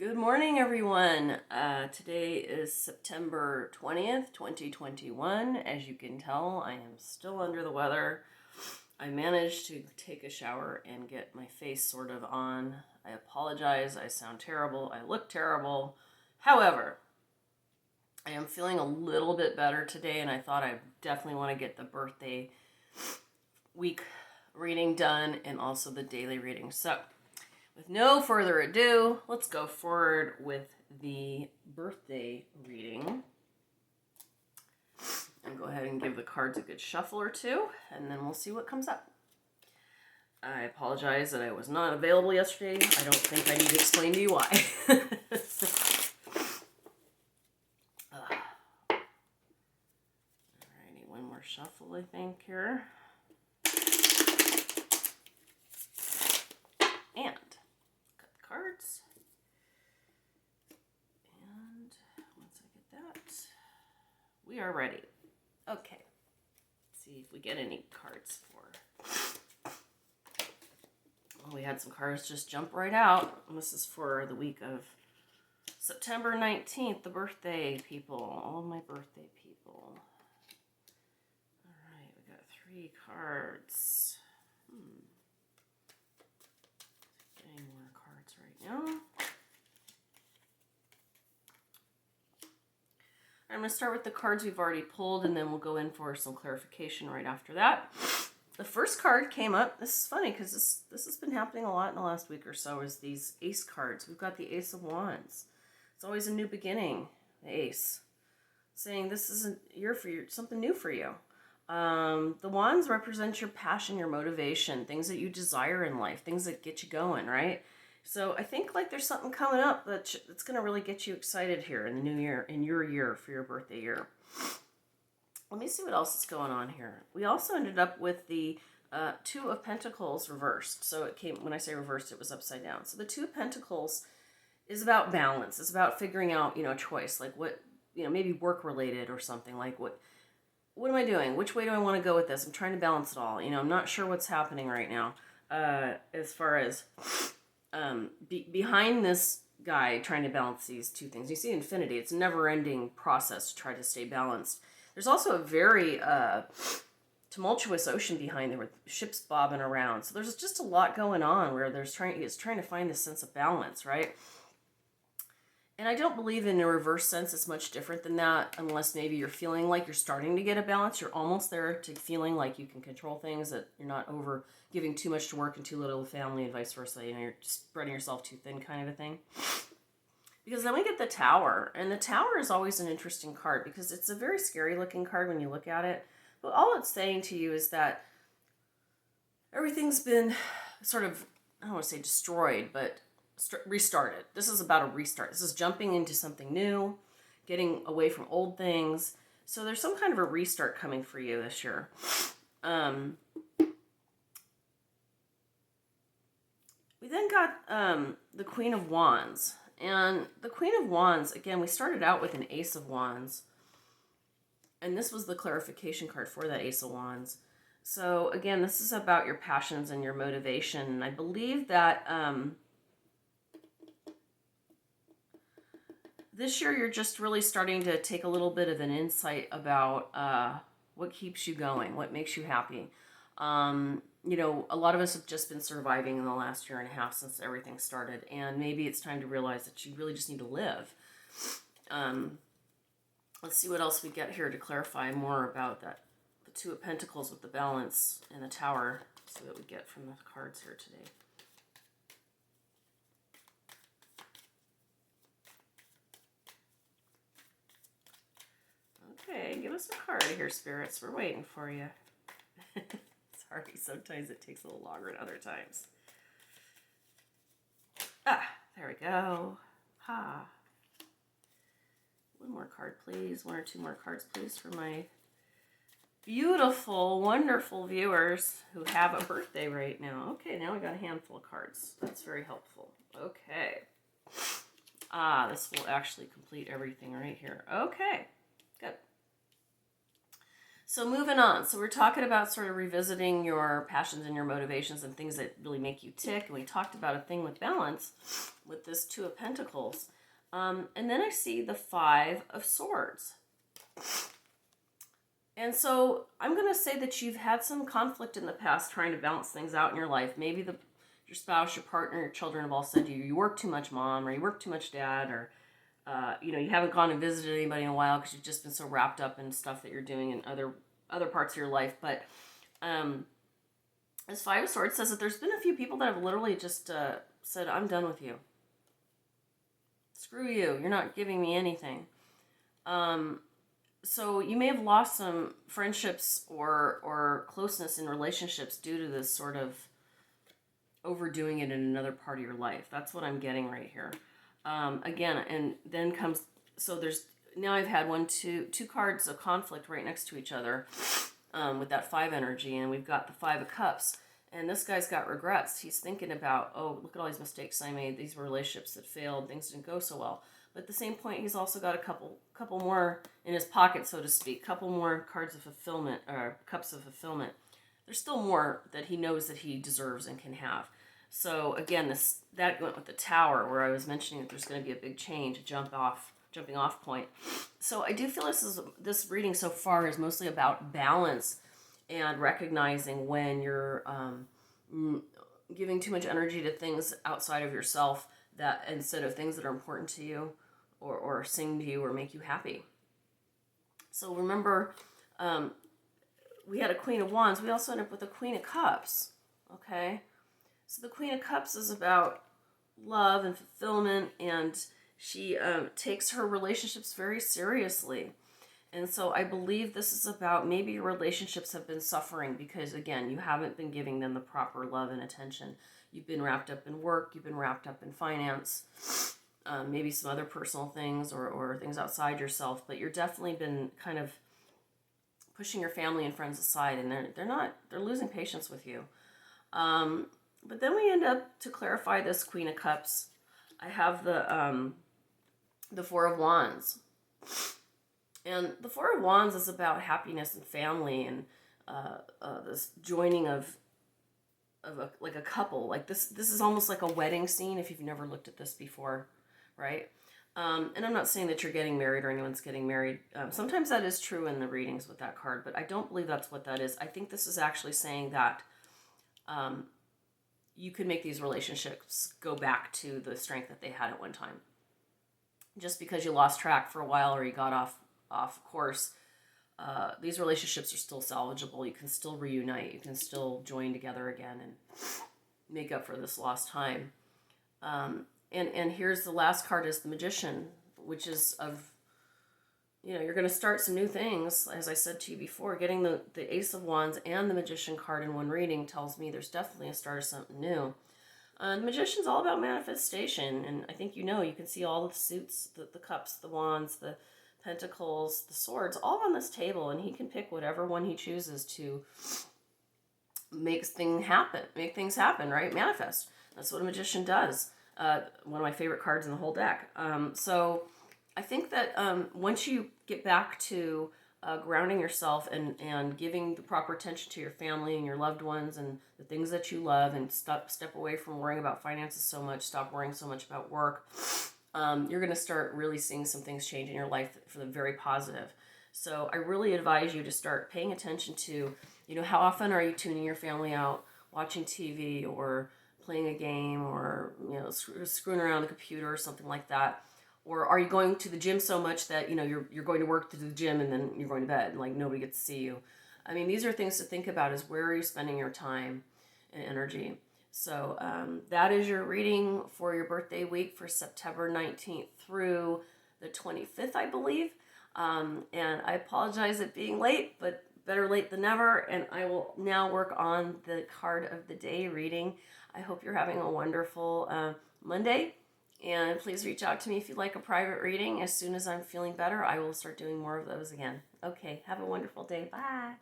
Good morning, everyone. Today is September 20th, 2021. As you can tell, I am still under the weather. I managed to take a shower and get my face sort of on. I apologize. I sound terrible. I look terrible. However, I am feeling a little bit better today, and I thought I definitely want to get the birthday week reading done and also the daily reading. So, with no further ado, let's go forward with the birthday reading. And go ahead and give the cards a good shuffle or two, and then we'll see what comes up. I apologize that I was not available yesterday. I don't think I need to explain to you why. Alrighty, one more shuffle, I think, here. And cut the cards. And once I get that, we are ready. Okay. Let's see if we get any cards for. Well, we had some cards just jump right out. And this is for the week of September 19th, the birthday people. All my birthday people. All right, we got 3 cards. Getting more cards right now. I'm going to start with the cards we've already pulled, and then we'll go in for some clarification right after that. The first card came up. This is funny because this has been happening a lot in the last week or so, is these ace cards. We've got the Ace of Wands. It's always a new beginning, the ace. Saying this isn't year for you, something new for you. The wands represent your passion, your motivation, things that you desire in life, things that get you going, right? So I think like there's something coming up that's going to really get you excited here in the new year, in your year, for your birthday year. Let me see what else is going on here. We also ended up with the 2 of Pentacles reversed. So it came, when I say reversed, it was upside down. So the 2 of Pentacles is about balance. It's about figuring out, choice, like what, maybe work related or something, like what am I doing? Which way do I want to go with this? I'm trying to balance it all. I'm not sure what's happening right now as far as behind this guy trying to balance these 2 things. You see infinity. It's a never-ending process to try to stay balanced. There's also a very tumultuous ocean behind there with ships bobbing around. So there's just a lot going on where it's trying to find this sense of balance, right? And I don't believe in a reverse sense it's much different than that, unless maybe you're feeling like you're starting to get a balance. You're almost there to feeling like you can control things, that you're not over giving too much to work and too little to family, and vice versa. You're spreading yourself too thin, kind of a thing. Because then we get the Tower, and the Tower is always an interesting card because it's a very scary looking card when you look at it. But all it's saying to you is that everything's been sort of, I don't want to say destroyed, but restarted. This is about a restart. This is jumping into something new, getting away from old things. So there's some kind of a restart coming for you this year. We then got the Queen of Wands. And the Queen of Wands, again, we started out with an Ace of Wands. And this was the clarification card for that Ace of Wands. So again, this is about your passions and your motivation. And I believe that this year you're just really starting to take a little bit of an insight about what keeps you going, what makes you happy. A lot of us have just been surviving in the last year and a half since everything started, and maybe it's time to realize that you really just need to live. Let's see what else we get here to clarify more about that. The 2 of Pentacles with the balance and the Tower. Let's see what we get from the cards here today. Okay, give us a card here, spirits. We're waiting for you. Sorry, sometimes it takes a little longer than other times. There we go. One more card, please. 1 or 2 more cards, please, for my beautiful, wonderful viewers who have a birthday right now. Okay, now we got a handful of cards. That's very helpful. Okay. This will actually complete everything right here. Okay, good. So moving on. So we're talking about sort of revisiting your passions and your motivations and things that really make you tick. And we talked about a thing with balance with this Two of Pentacles. And then I see the Five of Swords. And so I'm going to say that you've had some conflict in the past trying to balance things out in your life. Maybe your spouse, your partner, your children have all said to you, you work too much, Mom, or you work too much, Dad, or you haven't gone and visited anybody in a while because you've just been so wrapped up in stuff that you're doing in other parts of your life. But this Five of Swords says that there's been a few people that have literally just said, I'm done with you. Screw you. You're not giving me anything. So you may have lost some friendships or closeness in relationships due to this sort of overdoing it in another part of your life. That's what I'm getting right here. Again, and then comes, so there's, now I've had two cards of conflict right next to each other with that five energy, and we've got the Five of Cups. And this guy's got regrets. He's thinking about, oh, look at all these mistakes I made. These were relationships that failed. Things didn't go so well. But at the same point, he's also got a couple more in his pocket, so to speak. Couple more cards of fulfillment, or cups of fulfillment. There's still more that he knows that he deserves and can have. So again, that went with the Tower, where I was mentioning that there's going to be a big change, a jumping off point. So I do feel this reading so far is mostly about balance and recognizing when you're giving too much energy to things outside of yourself, that instead of things that are important to you or sing to you or make you happy. So remember, we had a Queen of Wands. We also end up with a Queen of Cups. Okay? So the Queen of Cups is about love and fulfillment, and she takes her relationships very seriously. And so I believe this is about maybe your relationships have been suffering because, again, you haven't been giving them the proper love and attention. You've been wrapped up in work. You've been wrapped up in finance, maybe some other personal things or things outside yourself. But you're definitely been kind of pushing your family and friends aside, and they're losing patience with you. But then we end up, to clarify this Queen of Cups, I have the Four of Wands. And the Four of Wands is about happiness and family and this joining of a couple. Like this is almost like a wedding scene if you've never looked at this before, right? And I'm not saying that you're getting married or anyone's getting married. Sometimes that is true in the readings with that card, but I don't believe that's what that is. I think this is actually saying that you can make these relationships go back to the strength that they had at one time. Just because you lost track for a while or you got off course, these relationships are still salvageable. You can still reunite. You can still join together again and make up for this lost time. And here's the last card is the Magician, which is you're going to start some new things. As I said to you before, getting the Ace of Wands and the Magician card in one reading tells me there's definitely a start of something new. The Magician's all about manifestation, and I think you can see all the suits, the cups, the wands, the pentacles, the swords, all on this table, and he can pick whatever one he chooses to make things happen, right? Manifest. That's what a magician does. One of my favorite cards in the whole deck. So I think that once you get back to grounding yourself and giving the proper attention to your family and your loved ones and the things that you love, and step away from worrying about finances so much, stop worrying so much about work, you're going to start really seeing some things change in your life for the very positive. So I really advise you to start paying attention to, how often are you tuning your family out, watching TV or playing a game or, screwing around the computer or something like that. Or are you going to the gym so much that, you're going to work to the gym and then you're going to bed, like nobody gets to see you. I mean, these are things to think about, is where are you spending your time and energy. So that is your reading for your birthday week for September 19th through the 25th, I believe. And I apologize at being late, but better late than never. And I will now work on the card of the day reading. I hope you're having a wonderful Monday. And please reach out to me if you'd like a private reading. As soon as I'm feeling better, I will start doing more of those again. Okay, have a wonderful day. Bye.